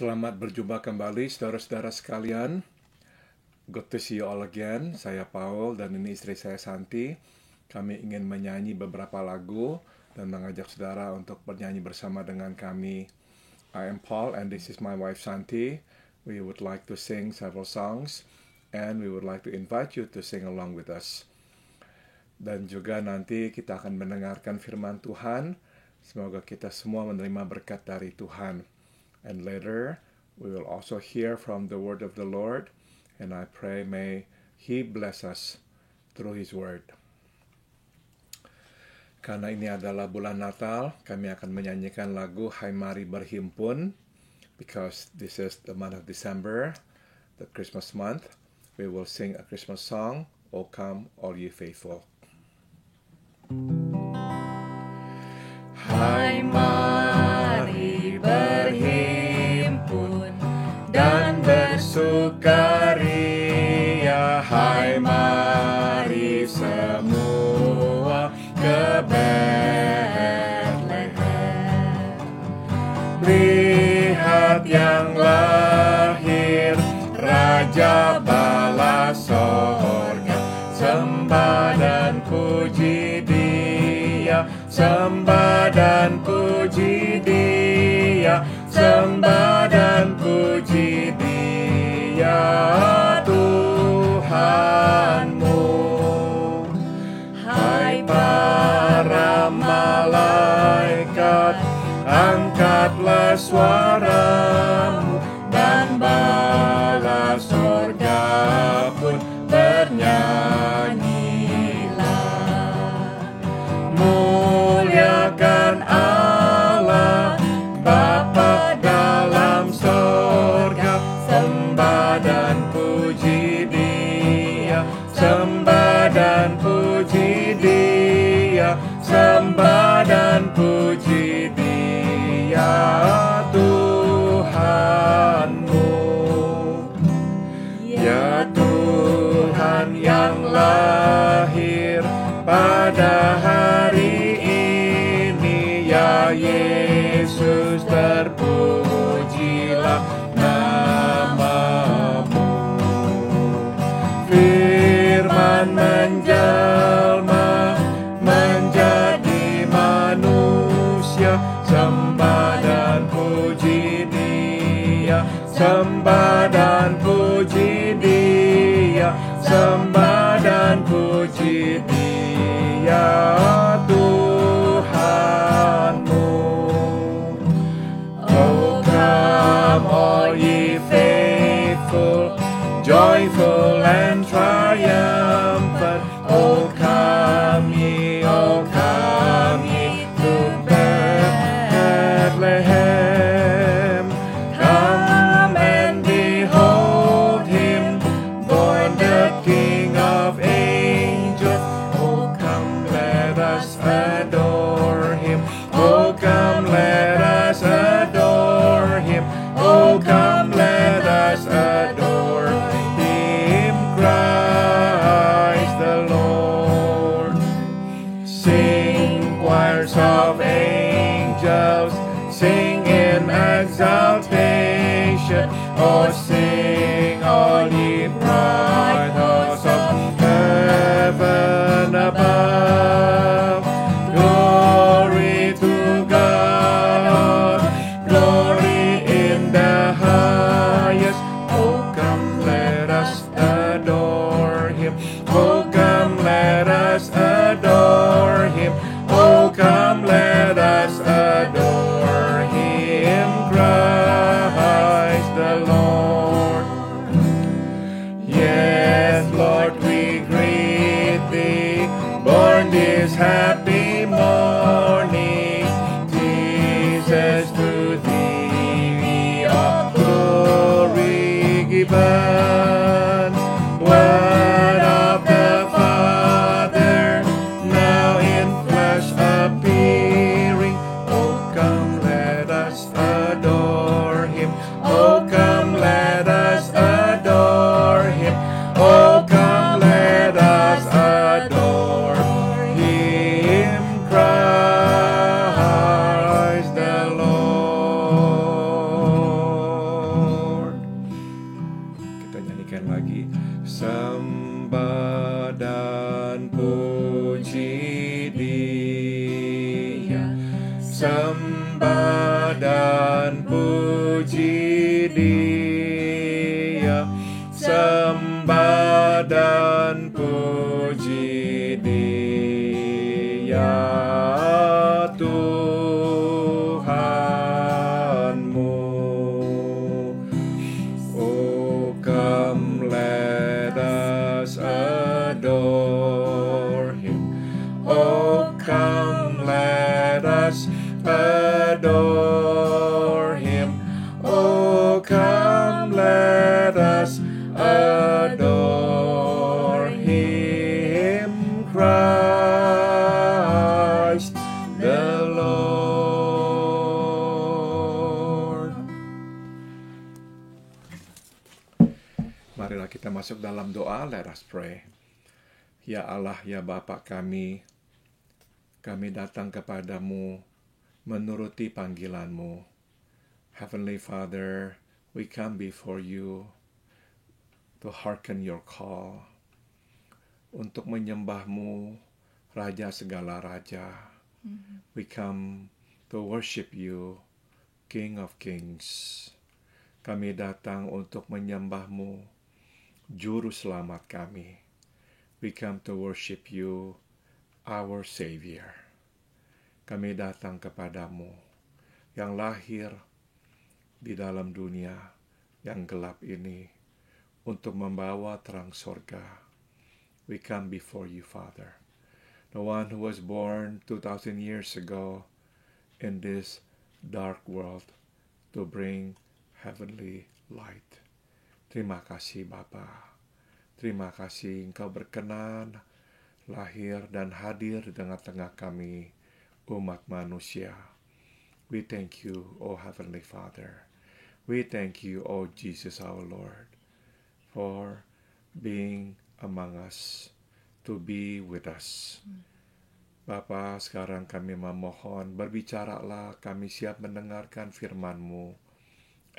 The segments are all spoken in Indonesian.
Selamat berjumpa kembali saudara-saudara sekalian. Good to see you all again. Saya Paul dan ini istri saya Santi. Kami ingin menyanyi beberapa lagu dan mengajak saudara untuk bernyanyi bersama dengan kami. I am Paul and this is my wife Santi. We would like to sing several songs and we would like to invite you to sing along with us. Dan juga nanti kita akan mendengarkan firman Tuhan. Semoga kita semua menerima berkat dari Tuhan. And later, we will also hear from the word of the Lord, and I pray may He bless us through His word. Karena ini adalah bulan Natal, kami akan menyanyikan lagu Hai Mari Berhimpun, because this is the month of December, the Christmas month. We will sing a Christmas song, O Come All Ye Faithful. Hai mari berhimpun dan bersukaria, hai mari semua ke Betlehem. Lihat yang lahir, Raja bala sorga, sembah dan puji Dia, sembah dan puji Dia, sembah dan puji Dia, Tuhanmu. Hai para malaikat, angkatlah suaramu, dan bala sorga pun bernyanyilah. Muliakan Allah Bapa dalam sorga, sembah dan puji Dia, sembah dan puji Dia, sembah dan puji Dia, Tuhanmu. Ya Tuhan yang lahir pada hari ini, ya Yesus, terpujilah namamu. Firman menjelma menjadi manusia, sembah dan puji Dia, sembah dan puji Dia, sembah dan puji Dia, Tuhanmu. Oh come all ye faithful, joyful and triumphant. Oh come ye to Bethlehem. Come and behold Him, born the King of angels. Oh come let us adore Him, oh come let us adore Him, oh come let us adore Him, Christ the Lord. Sing choirs of angels, sing in exaltation. Oh sing all ye bright hosts of heaven above. Glory to God, glory in the highest. Oh come let us adore Him, oh come let us adore Him, oh come let us adore Him, Christ the Lord. Yes, Lord, we greet Thee, born this happy morning. Jesus, to Thee we all glory given. Word of the Father, now in flesh appearing. Oh sembah dan puji Dia, sembah dan puji Dia, Tuhanmu. Oh, come, let us adore Him. Oh, come, let us adore Him. Oh, come, let us adore Him, Christ the Lord. Marilah kita masuk dalam doa. Let us pray. Ya Allah, ya Bapa kami datang kepadamu menuruti panggilanmu. Heavenly Father, we come before you to hearken your call, untuk menyembahmu, Raja segala Raja. We come to worship you, King of Kings. Kami datang untuk menyembahmu, Juru Selamat kami. We come to worship you, our Savior. Kami datang kepadamu yang lahir di dalam dunia yang gelap ini untuk membawa terang sorga. We come before you, Father, the one who was born 2,000 years ago in this dark world to bring heavenly light. Terima kasih Bapa. Terima kasih Engkau berkenan lahir dan hadir di tengah-tengah kami, umat manusia. We thank you, O Heavenly Father. We thank you, O Jesus our Lord, for being among us, to be with us. Bapa, sekarang kami memohon, berbicaralah, kami siap mendengarkan firman-Mu.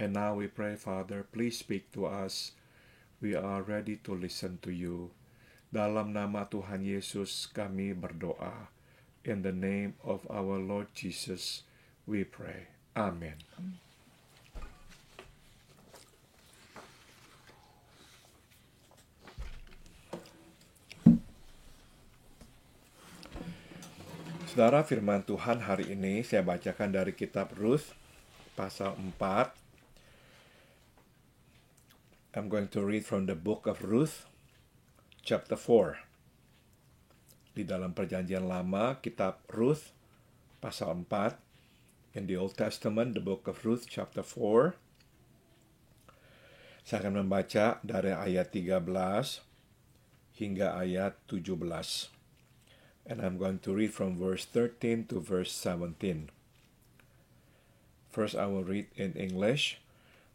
And now we pray, Father, please speak to us. We are ready to listen to you. Dalam nama Tuhan Yesus kami berdoa. In the name of our Lord Jesus, we pray. Amen. Saudara, firman Tuhan hari ini saya bacakan dari kitab Ruth, pasal 4. I'm going to read from the book of Ruth, chapter 4. Di dalam perjanjian lama, kitab Ruth, pasal 4. In the Old Testament, the book of Ruth, chapter 4. Saya akan membaca dari ayat 13 hingga ayat 17. And I'm going to read from verse 13 to verse 17. First, I will read in English.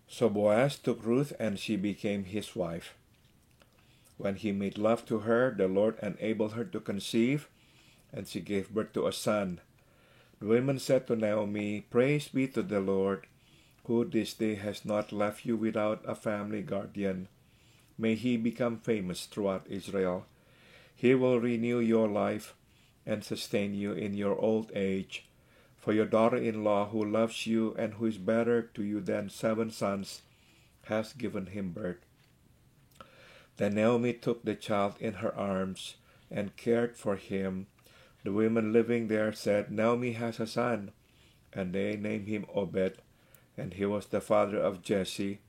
So Boaz took Ruth, and she became his wife. When he made love to her, the Lord enabled her to conceive, and she gave birth to a son. The women said to Naomi, "Praise be to the Lord, who this day has not left you without a family guardian. May he become famous throughout Israel. He will renew your life and sustain you in your old age. For your daughter-in-law, who loves you and who is better to you than 7 sons, has given him birth." Then Naomi took the child in her arms and cared for him. The women living there said, "Naomi has a son," and they named him Obed, and he was the father of Jesse,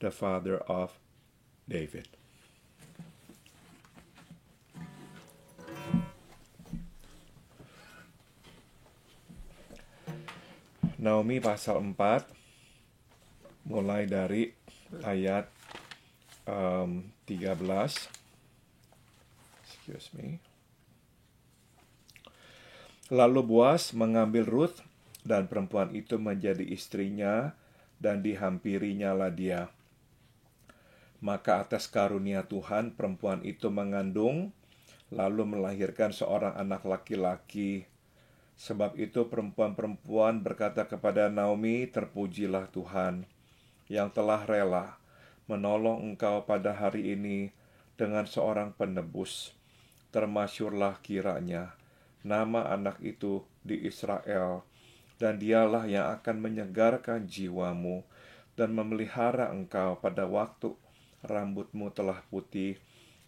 the father of David. Naomi pasal 4, mulai dari ayat 13. Excuse me. Lalu Boaz mengambil Ruth, dan perempuan itu menjadi istrinya, dan dihampirinya lah dia. Maka atas karunia Tuhan, perempuan itu mengandung, lalu melahirkan seorang anak laki-laki. Sebab itu perempuan-perempuan berkata kepada Naomi, "Terpujilah Tuhan, yang telah rela menolong engkau pada hari ini dengan seorang penebus. Termasyurlah kiranya nama anak itu di Israel, dan dialah yang akan menyegarkan jiwamu dan memelihara engkau pada waktu rambutmu telah putih,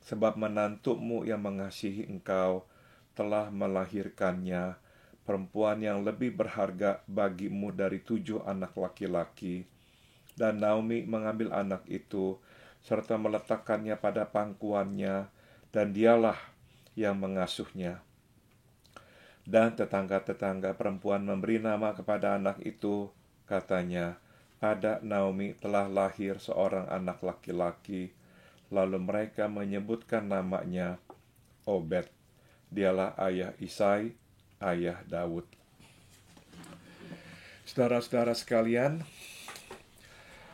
sebab menantumu yang mengasihi engkau telah melahirkannya, perempuan yang lebih berharga bagimu dari 7 anak laki-laki. Dan Naomi mengambil anak itu, serta meletakkannya pada pangkuannya, dan dialah yang mengasuhnya. Dan tetangga-tetangga perempuan memberi nama kepada anak itu, katanya, pada Naomi telah lahir seorang anak laki-laki. Lalu mereka menyebutkan namanya Obed. Dialah ayah Isai, ayah Daud. Saudara-saudara sekalian,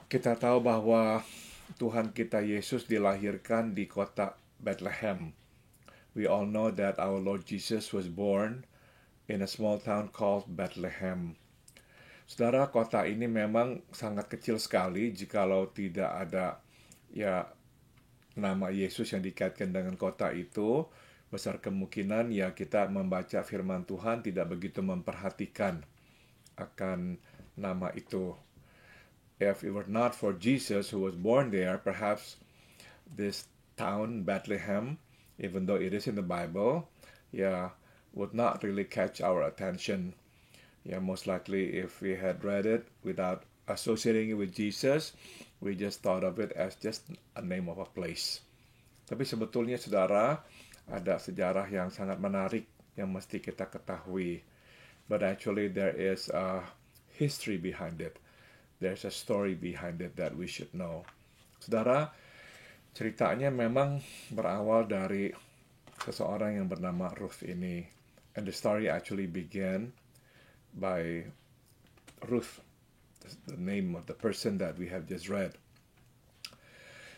kita tahu bahwa Tuhan kita Yesus dilahirkan di kota Bethlehem. We all know that our Lord Jesus was born in a small town called Bethlehem. Saudara, kota ini memang sangat kecil sekali jikalau tidak ada nama Yesus yang dikaitkan dengan kota itu. Besar kemungkinan kita membaca firman Tuhan tidak begitu memperhatikan akan nama itu. If it were not for Jesus who was born there, perhaps this town, Bethlehem, even though it is in the Bible, would not really catch our attention. Most likely if we had read it without associating it with Jesus, we just thought of it as just a name of a place. Tapi sebetulnya saudara, ada sejarah yang sangat menarik yang mesti kita ketahui. But actually there is a history behind it. There's a story behind it that we should know. Saudara, ceritanya memang berawal dari seseorang yang bernama Ruth ini. And the story actually began by Ruth, the name of the person that we have just read.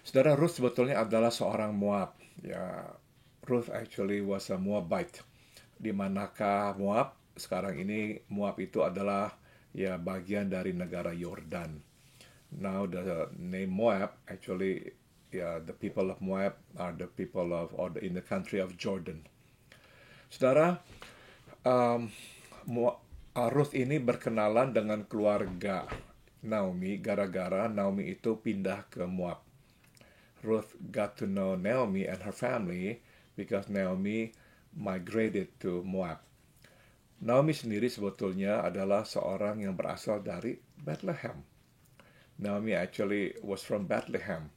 Saudara, Ruth sebetulnya adalah seorang Moab. Ruth actually was a Moabite. Di manakah Moab? Sekarang ini Moab itu adalah bagian dari negara Yordan. Now the name Moab actually, the people of Moab are the people of, or in the country of Jordan. Saudara, Ruth ini berkenalan dengan keluarga Naomi gara-gara Naomi itu pindah ke Moab. Ruth got to know Naomi and her family because Naomi migrated to Moab. Naomi sendiri sebetulnya adalah seorang yang berasal dari Bethlehem. Naomi actually was from Bethlehem.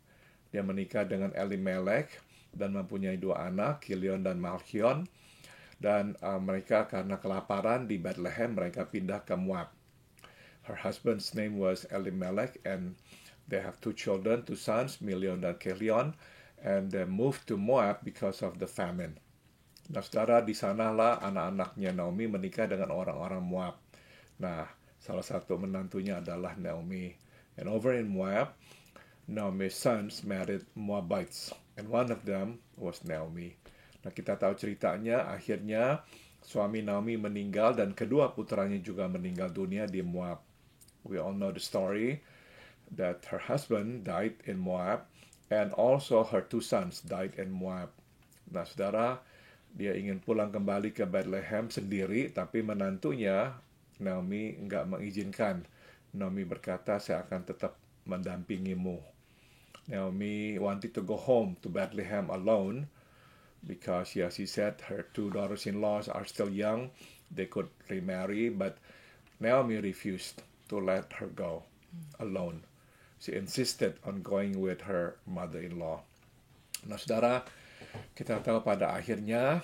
Dia menikah dengan Elimelech dan mempunyai 2 anak, Kilion dan Malchion. Dan mereka karena kelaparan di Bethlehem, mereka pindah ke Moab. Her husband's name was Elimelech, and they have 2 children, 2 sons, Milion dan Kilion, and they moved to Moab because of the famine. Nah, saudara, di sanalah anak-anaknya Naomi menikah dengan orang-orang Moab. Nah, salah satu menantunya adalah Naomi. And over in Moab, Naomi's sons married Moabites, and one of them was Naomi. Nah, kita tahu ceritanya, akhirnya suami Naomi meninggal dan kedua putranya juga meninggal dunia di Moab. We all know the story that her husband died in Moab and also her 2 sons died in Moab. Nah, saudara, dia ingin pulang kembali ke Bethlehem sendiri, tapi menantunya Naomi enggak mengizinkan. Naomi berkata, saya akan tetap mendampingimu. Naomi wanted to go home to Bethlehem alone, because she said her 2 daughters-in-laws are still young, they could remarry, but Naomi refused to let her go alone. She insisted on going with her mother-in-law. Nah, saudara, kita tahu pada akhirnya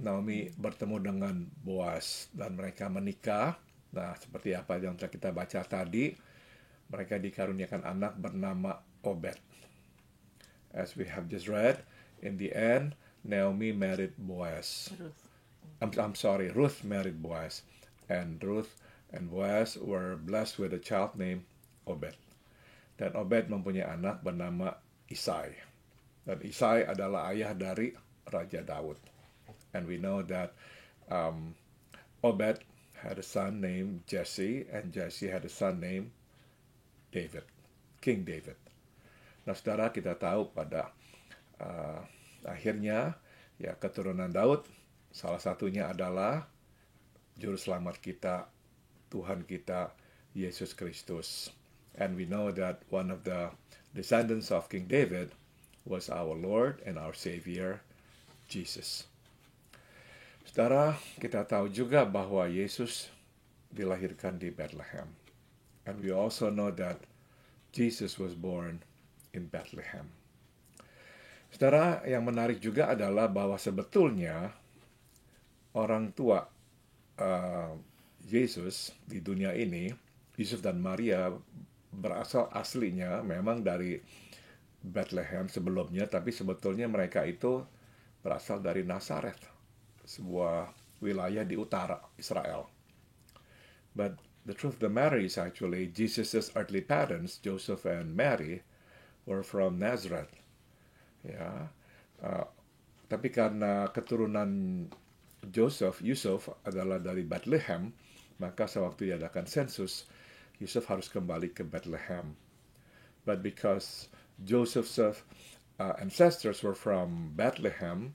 Naomi bertemu dengan Boaz dan mereka menikah. Nah, seperti apa yang telah kita baca tadi, mereka dikaruniakan anak bernama Obed. As we have just read, in the end, Naomi married Boaz. Ruth married Boaz. And Ruth and Boaz were blessed with a child named Obed. Dan Obed mempunyai anak bernama Isai. Dan Isai adalah ayah dari Raja Daud. And we know that Obed had a son named Jesse, and Jesse had a son named David, King David. Nah, saudara, kita tahu pada akhirnya keturunan Daud, salah satunya adalah juru selamat kita Tuhan kita, Yesus Kristus. And we know that one of the descendants of King David was our Lord and our Savior, Jesus. Saudara, kita tahu juga bahwa Yesus dilahirkan di Bethlehem. And we also know that Jesus was born in Bethlehem. Saudara, yang menarik juga adalah bahwa sebetulnya orang tua Yesus di dunia ini, Yusuf dan Maria, berasal aslinya memang dari Bethlehem sebelumnya, tapi sebetulnya mereka itu berasal dari Nazaret, sebuah wilayah di utara Israel. But the truth of the matter is actually Jesus' earthly parents, Joseph and Mary, were from Nazareth. Ya, tapi karena keturunan Yusuf adalah dari Bethlehem, maka sewaktu diadakan sensus, Yusuf harus kembali ke Bethlehem. But because Joseph's ancestors were from Bethlehem,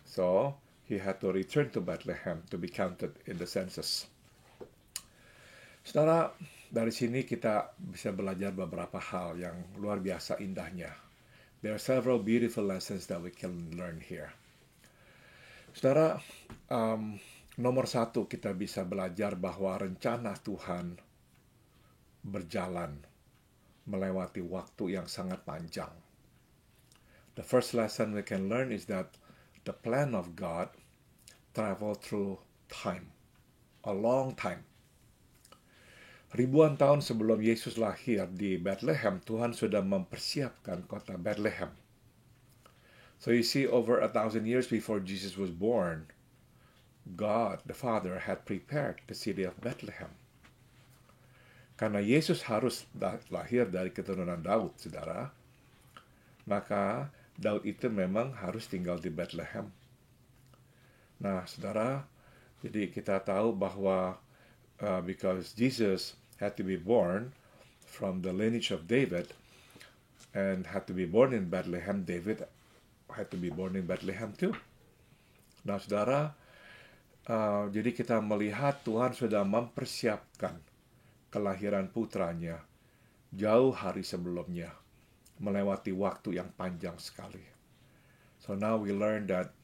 so he had to return to Bethlehem to be counted in the census. Saudara, dari sini kita bisa belajar beberapa hal yang luar biasa indahnya. There are several beautiful lessons that we can learn here. Saudara, nomor satu kita bisa belajar bahwa rencana Tuhan berjalan melewati waktu yang sangat panjang. The first lesson we can learn is that the plan of God travel through time, a long time. Ribuan tahun sebelum Yesus lahir di Bethlehem, Tuhan sudah mempersiapkan kota Bethlehem. So you see, over 1,000 years before Jesus was born, God the Father had prepared the city of Bethlehem. Karena Yesus harus lahir dari keturunan Daud, saudara, maka Daud itu memang harus tinggal di Bethlehem. Nah, saudara, jadi kita tahu bahwa because Jesus had to be born from the lineage of David and had to be born in Bethlehem, David had to be born in Bethlehem too. Nah, saudara, jadi kita melihat Tuhan sudah mempersiapkan kelahiran putranya jauh hari sebelumnya, melewati waktu yang panjang sekali. So now we learn that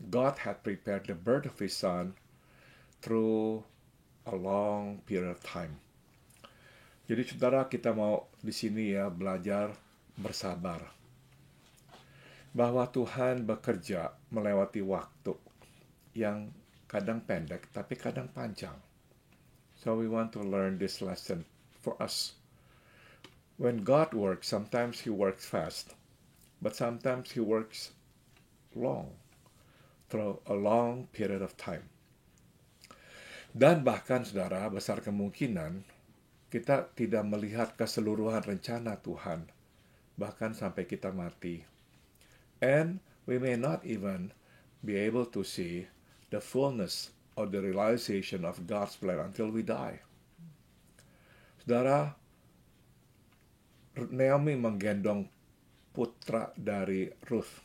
God had prepared the birth of His Son through a long period of time. Jadi saudara, kita mau di sini ya belajar bersabar. Bahwa Tuhan bekerja melewati waktu yang kadang pendek tapi kadang panjang. So we want to learn this lesson for us. When God works, sometimes He works fast, but sometimes He works long, through a long period of time. Dan bahkan, saudara, besar kemungkinan kita tidak melihat keseluruhan rencana Tuhan, bahkan sampai kita mati. And we may not even be able to see the fullness of the realization of God's plan until we die. Saudara, Naomi menggendong putra dari Ruth.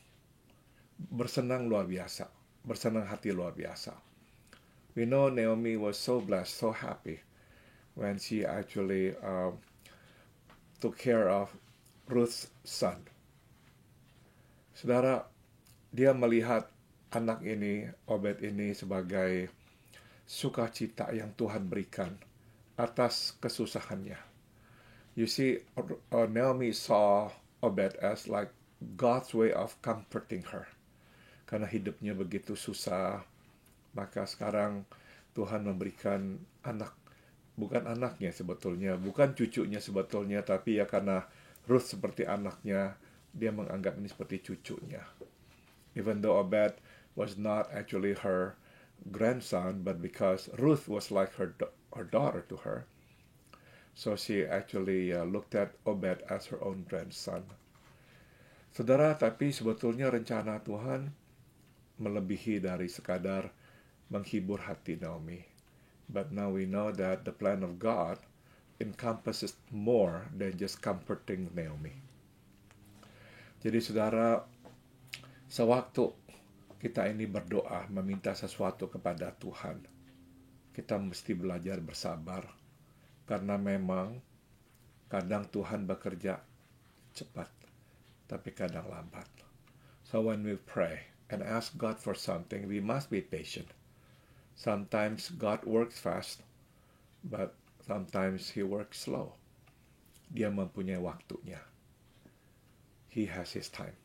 Bersenang luar biasa, bersenang hati luar biasa. We know Naomi was so blessed, so happy when she actually took care of Ruth's son. Saudara, dia melihat anak ini, Obed ini, sebagai sukacita yang Tuhan berikan atas kesusahannya. You see, Naomi saw Obed as like God's way of comforting her. Karena hidupnya begitu susah, maka sekarang Tuhan memberikan anak, bukan anaknya sebetulnya, bukan cucunya sebetulnya, tapi ya karena Ruth seperti anaknya, dia menganggap ini seperti cucunya. Even though Obed was not actually her grandson, but because Ruth was like her daughter to her, so she actually looked at Obed as her own grandson. Saudara, tapi sebetulnya rencana Tuhan melebihi dari sekadar menghibur hati Naomi. But now we know that the plan of God encompasses more than just comforting Naomi. Jadi saudara, sewaktu kita ini berdoa meminta sesuatu kepada Tuhan, kita mesti belajar bersabar Karena memang kadang Tuhan bekerja cepat, tapi kadang lambat. So when we pray and ask God for something, we must be patient. Sometimes God works fast, but sometimes He works slow. Dia mempunyai waktunya. He has His time.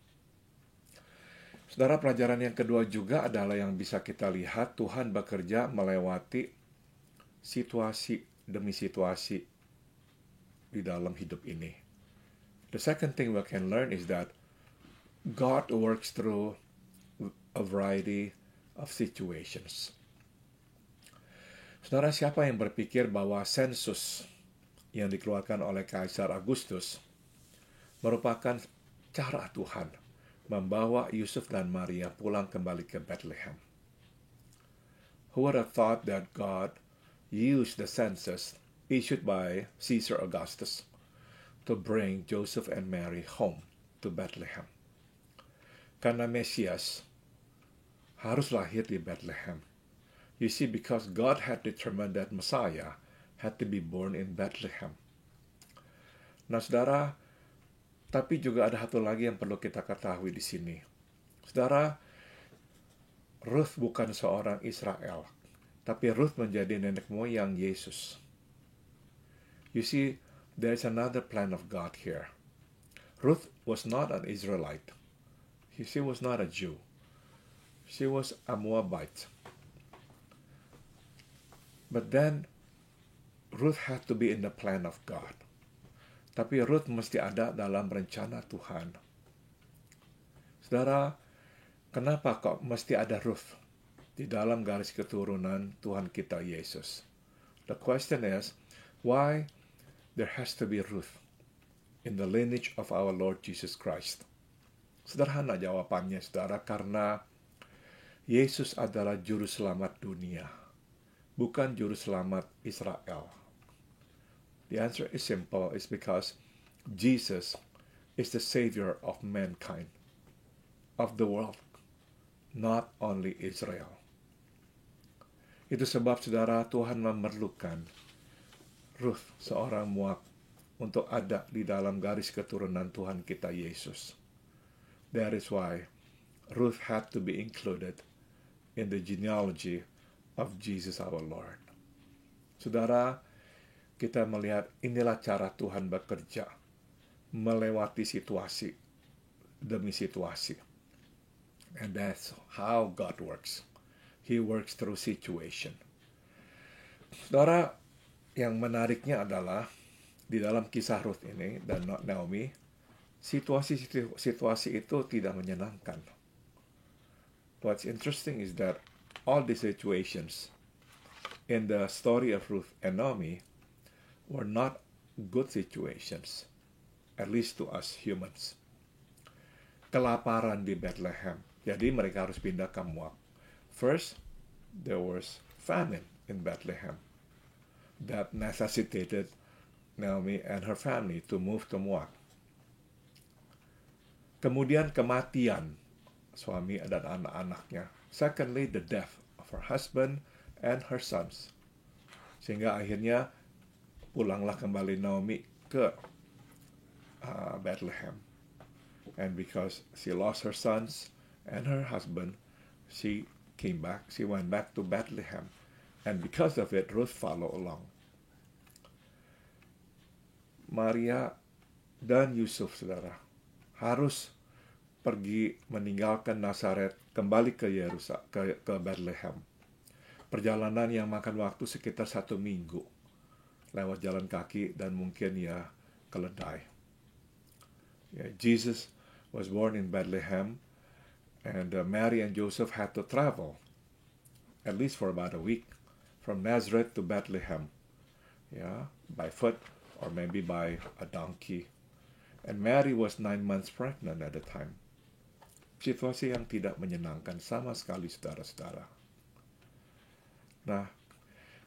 Saudara, pelajaran yang kedua juga adalah yang bisa kita lihat Tuhan bekerja melewati situasi demi situasi di dalam hidup ini. The second thing we can learn is that God works through a variety of situations. Saudara, siapa yang berpikir bahwa sensus yang dikeluarkan oleh Kaisar Agustus merupakan cara Tuhan membawa Yusuf dan Maria pulang kembali ke Bethlehem? Who would have thought that God used the census issued by Caesar Augustus to bring Joseph and Mary home to Bethlehem? Karena Mesias harus lahir di Bethlehem. You see, because God had determined that Messiah had to be born in Bethlehem. Nah, saudara, tapi juga ada satu lagi yang perlu kita ketahui di sini. Saudara, Ruth bukan seorang Israel, tapi Ruth menjadi nenek moyang Yesus. You see, there's another plan of God here. Ruth was not an Israelite. She was not a Jew. She was a Moabite. But then, Ruth had to be in the plan of God. Tapi Ruth mesti ada dalam rencana Tuhan. Saudara, kenapa kok mesti ada Ruth di dalam garis keturunan Tuhan kita Yesus? The question is, why there has to be Ruth in the lineage of our Lord Jesus Christ? Sederhana jawabannya, saudara, karena Yesus adalah juru selamat dunia, bukan juru selamat Israel. The answer is simple. It's because Jesus is the Savior of mankind, of the world, not only Israel. Itu sebab, saudara, Tuhan memerlukan Ruth, seorang Moab, untuk ada di dalam garis keturunan Tuhan kita Yesus. That is why Ruth had to be included in the genealogy of Jesus our Lord. Saudara, kita melihat inilah cara Tuhan bekerja, melewati situasi demi situasi. And that's how God works. He works through situation. Saudara, yang menariknya adalah di dalam kisah Ruth ini dan Naomi, situasi itu tidak menyenangkan. What's interesting is that all the situations in the story of Ruth and Naomi were not good situations, at least to us humans. Kelaparan di Bethlehem, jadi mereka harus pindah ke Moab. First, there was famine in Bethlehem that necessitated Naomi and her family to move to Moab. Kemudian kematian suami dan anak-anaknya. Secondly, the death of her husband and her sons. Sehingga akhirnya pulanglah kembali Naomi ke Bethlehem. And because she lost her sons and her husband, she went back to Bethlehem. And because of it, Ruth followed along. Maria dan Yusuf, saudara, harus pergi meninggalkan Nazaret, kembali ke ke Bethlehem. Perjalanan yang makan waktu sekitar 1 minggu. Lewat jalan kaki dan mungkin keledai. Jesus was born in Bethlehem, and Mary and Joseph had to travel, at least for about a week, from Nazareth to Bethlehem, by foot or maybe by a donkey. And Mary was 9 months pregnant at the time. Situasi yang tidak menyenangkan sama sekali, saudara-saudara. Nah,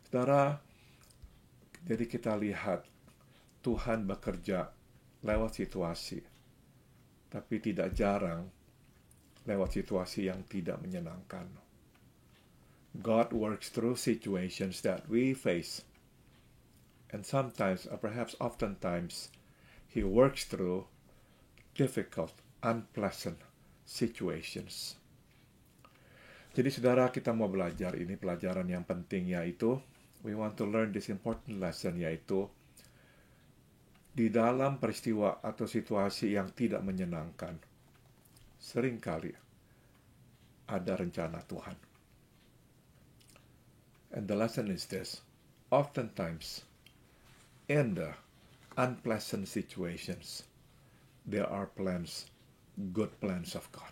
saudara, jadi kita lihat Tuhan bekerja lewat situasi, tapi tidak jarang lewat situasi yang tidak menyenangkan. God works through situations that we face And sometimes, or perhaps oftentimes, he works through difficult, unpleasant situations. Jadi saudara, kita mau belajar ini pelajaran yang penting, yaitu we want to learn this important lesson, yaitu di dalam peristiwa atau situasi yang tidak menyenangkan, seringkali ada rencana Tuhan. And the lesson is this: oftentimes in the unpleasant situations, there are plans, good plans of God.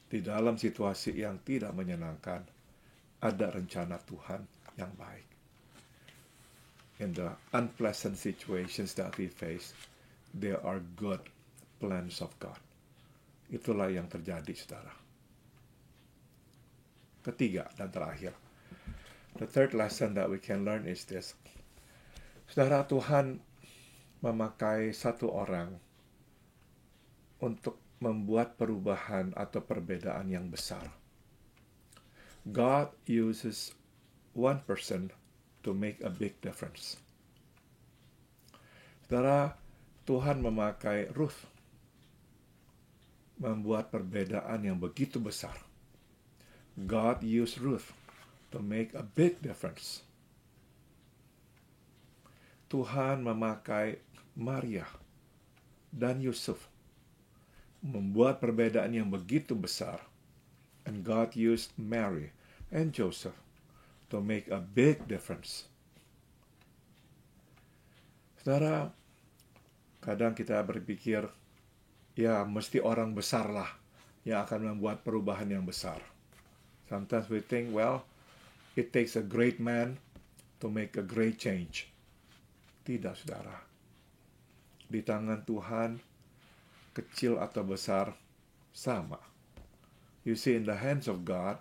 Di dalam situasi yang tidak menyenangkan, ada rencana Tuhan yang baik. In the unpleasant situations that we face, there are good plans of God. Itulah yang terjadi, saudara. Ketiga dan terakhir, the third lesson that we can learn is this. Saudara, Tuhan memakai satu orang untuk membuat perubahan atau perbedaan yang besar. God uses one person to make a big difference. Saudara, Tuhan memakai Ruth membuat perbedaan yang begitu besar. God used Ruth to make a big difference. Tuhan memakai Maria dan Yusuf membuat perbedaan yang begitu besar. And God used Mary and Joseph to make a big difference. Saudara, kadang kita berpikir, ya mesti orang besar lah yang akan membuat perubahan yang besar. Sometimes we think, well, it takes a great man to make a great change. Tidak, saudara. Di tangan Tuhan, kecil atau besar, sama. You see, in the hands of God,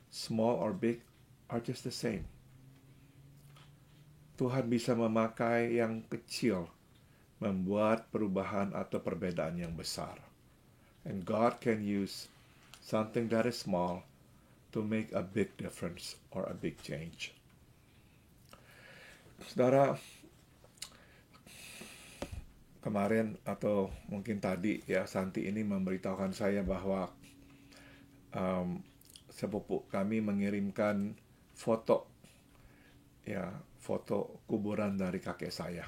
small or big are just the same. Tuhan bisa memakai yang kecil, membuat perubahan atau perbedaan yang besar. And God can use something that is small to make a big difference or a big change. Saudara, kemarin atau mungkin tadi ya, Santi ini memberitahukan saya bahwa sepupu kami mengirimkan foto kuburan dari kakek saya.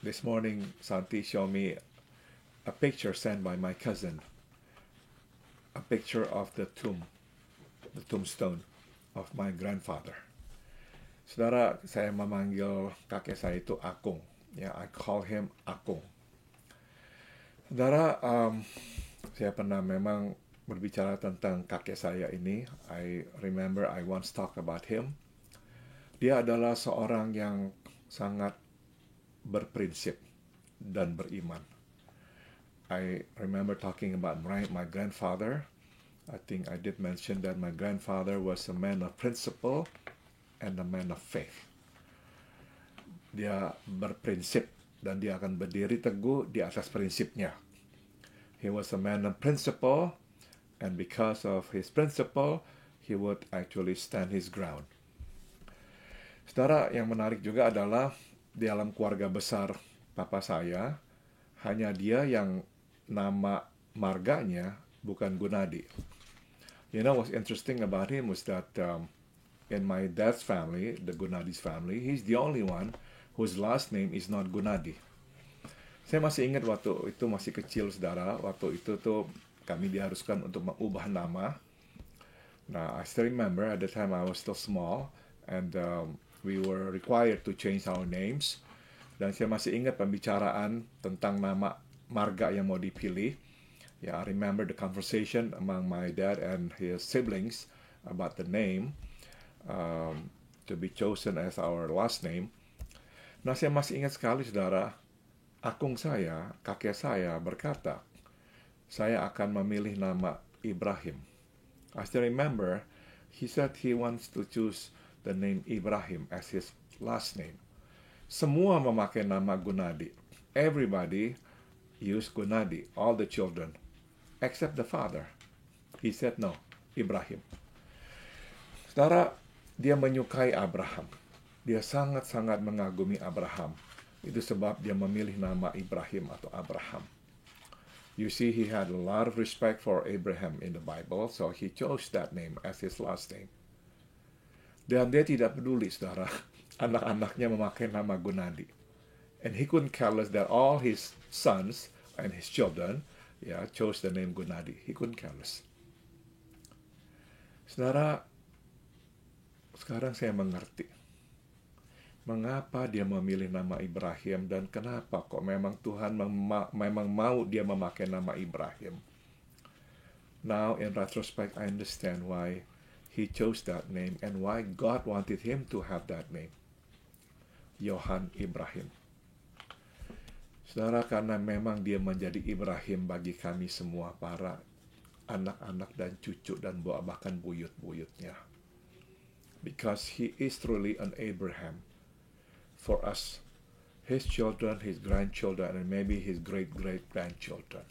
This morning Santi showed me a picture sent by my cousin, a picture of the tombstone of my grandfather. Saudara, saya memanggil kakek saya itu Akung. Ya, I call him Akung. Saudara, saya pernah memang berbicara tentang kakek saya ini. I remember I once talked about him. Dia adalah seorang yang sangat berprinsip dan beriman. I remember talking about my grandfather. I think I did mention that my grandfather was a man of principle and a man of faith. Dia berprinsip dan dia akan berdiri teguh di atas prinsipnya. He was a man of principle, and because of his principle, he would actually stand his ground. Saudara, yang menarik juga adalah di dalam keluarga besar papa saya, hanya dia yang nama marganya bukan Gunadi. You know what's interesting about him was that in my dad's family, the Gunadi's family, he's the only one whose last name is not Gunadi. Saya masih ingat waktu itu masih kecil, saudara. Waktu itu tuh kami diharuskan untuk mengubah nama. Nah, I still remember at the time I was still small, and we were required to change our names. Dan saya masih ingat pembicaraan tentang nama marga yang mau dipilih. Yeah, I remember the conversation among my dad and his siblings about the name to be chosen as our last name. Nah, saya masih ingat sekali, saudara, akung saya, kakek saya berkata, saya akan memilih nama Ibrahim. I still remember, he said he wants to choose the name Ibrahim as his last name. Semua memakai nama Gunadi. Everybody used Gunadi, all the children, except the father. He said no, Ibrahim. Saudara, dia menyukai Abraham. Dia sangat-sangat mengagumi Abraham. Itu sebab dia memilih nama Ibrahim atau Abraham. You see, he had a lot of respect for Abraham in the Bible, so he chose that name as his last name. Dan dia tidak peduli, saudara, anak-anaknya memakai nama Gunadi. And he couldn't care less that all his sons and his children chose the name Gunadi. He couldn't care less. Saudara, sekarang saya mengerti mengapa dia memilih nama Ibrahim dan kenapa kok memang Tuhan memang mau dia memakai nama Ibrahim. Now in retrospect, I understand why he chose that name and why God wanted him to have that name. Yohan Ibrahim. Saudara, karena memang dia menjadi Ibrahim bagi kami semua, para anak-anak dan cucu dan bahkan buyut-buyutnya. Because he is truly an Abraham for us, his children, his grandchildren, and maybe his great-great-grandchildren.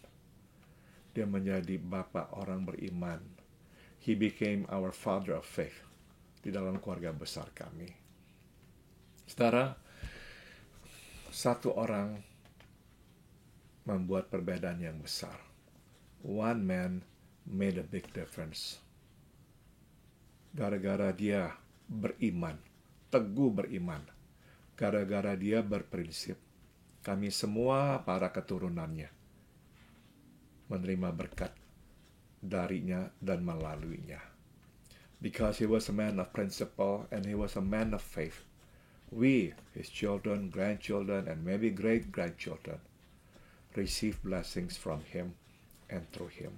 Dia menjadi bapa orang beriman. He became our father of faith di dalam keluarga besar kami. Saudara, satu orang membuat perbedaan yang besar. One man made a big difference. Gara-gara dia beriman, teguh beriman. Gara-gara dia berprinsip, kami semua para keturunannya menerima berkat darinya dan melaluinya. Because he was a man of principle and he was a man of faith, we, his children, grandchildren, and maybe great-grandchildren, receive blessings from him and through him.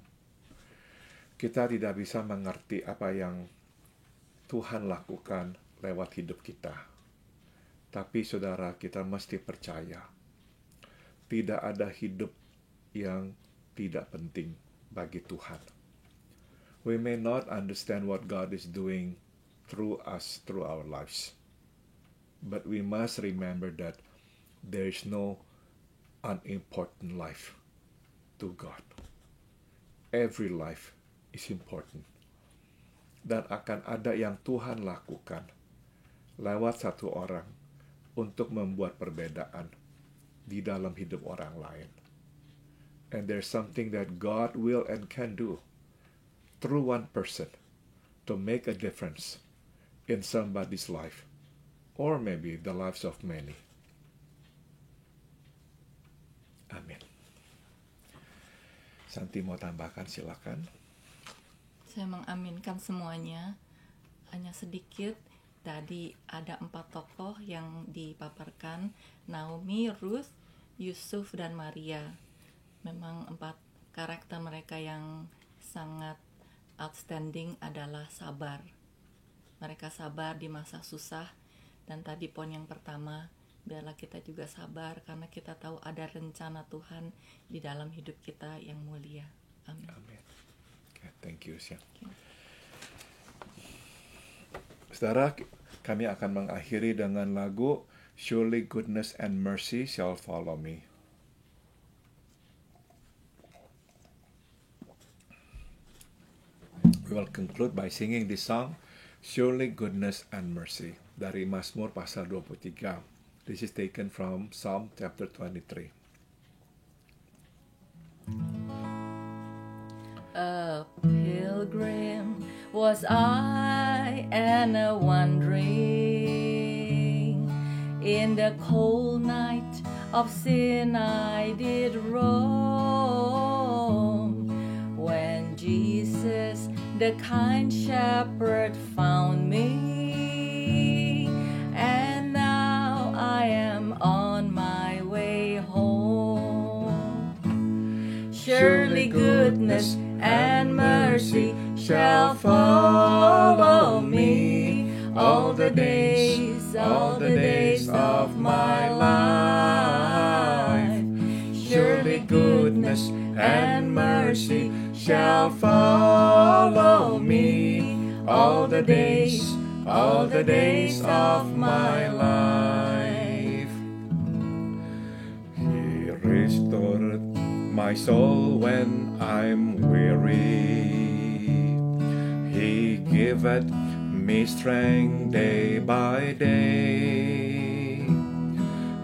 Kita tidak bisa mengerti apa yang Tuhan lakukan lewat hidup kita. Tapi saudara, kita mesti percaya, tidak ada hidup yang tidak penting bagi Tuhan. We may not understand what God is doing through us, through our lives. But we must remember that there is no unimportant life to God. Every life is important. Dan akan ada yang Tuhan lakukan lewat satu orang untuk membuat perbedaan di dalam hidup orang lain. And there's something that God will and can do through one person to make a difference in somebody's life, or maybe the lives of many. Amin. Santi mau tambahkan, silakan. Saya mengaminkan semuanya, hanya sedikit. Tadi ada 4 tokoh yang dipaparkan, Naomi, Ruth, Yusuf, dan Maria. Memang 4 karakter mereka yang sangat outstanding adalah sabar. Mereka sabar di masa susah. Dan tadi poin yang pertama, biarlah kita juga sabar karena kita tahu ada rencana Tuhan di dalam hidup kita yang mulia. Amin. Amin. Okay, thank you, Sia. Saudara, kami akan mengakhiri dengan lagu Surely Goodness and Mercy Shall Follow Me. We will conclude by singing this song, Surely Goodness and Mercy, dari Mazmur pasal 23. This is taken from Psalm chapter 23. A pilgrim was I and a wandering. In the cold night of sin I did roam. When Jesus, the kind shepherd, found me, and now I am on my way home. Surely goodness and mercy shall follow me all the days of my life. Surely goodness and mercy shall follow me all the days of my life. He restored my soul when I'm weary. He giveth me strength day by day.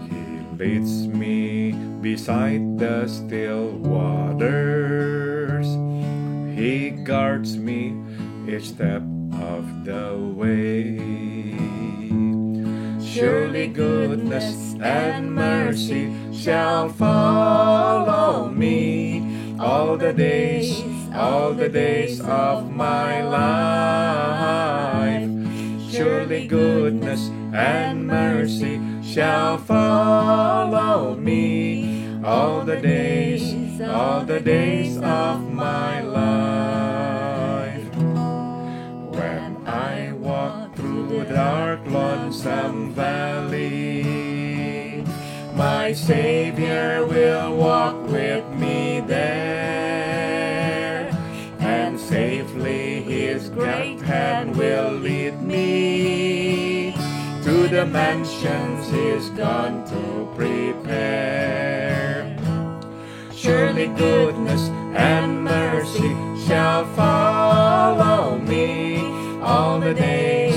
He leads me beside the still waters. He guards me each step of the way. Surely goodness and mercy shall follow me all the days of my life. Surely goodness and mercy shall follow me all the days of my life. When I walk through the dark, lonesome valley, my Savior will walk with me there, and safely His great hand will lead me to the mansions He's gone to prepare. Surely goodness and mercy shall follow me all the days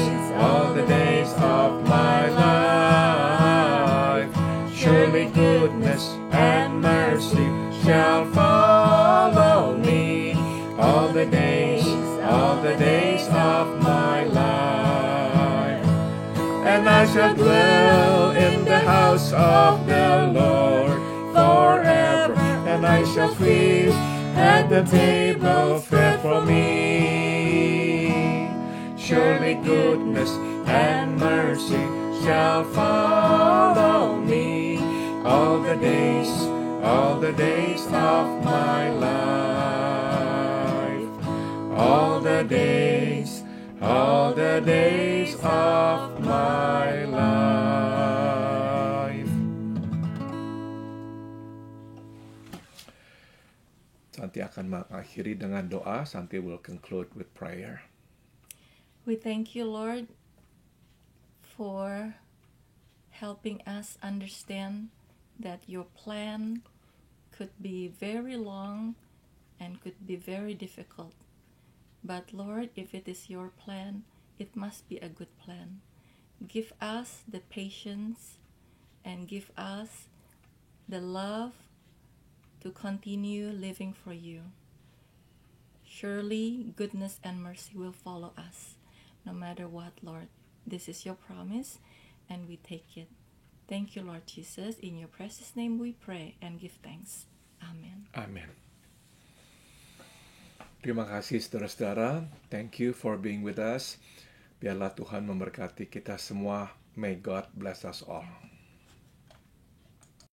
of my life. Surely goodness and mercy shall follow me all the days of my life. And I shall dwell in the house of the Lord forever, and I shall feast at the table spread for me. Surely goodness and mercy shall follow me all the days of my life. All the days of my life. Santi akan mengakhiri dengan doa. Santi will conclude with prayer. We thank you, Lord, for helping us understand that your plan could be very long and could be very difficult. But Lord, if it is your plan, it must be a good plan. Give us the patience and give us the love to continue living for you. Surely goodness and mercy will follow us, no matter what, Lord. This is your promise, and we take it. Thank you, Lord Jesus. In your precious name we pray and give thanks. Amen. Amin. Terima kasih saudara-saudara. Thank you for being with us. Biarlah Tuhan memberkati kita semua. May God bless us all.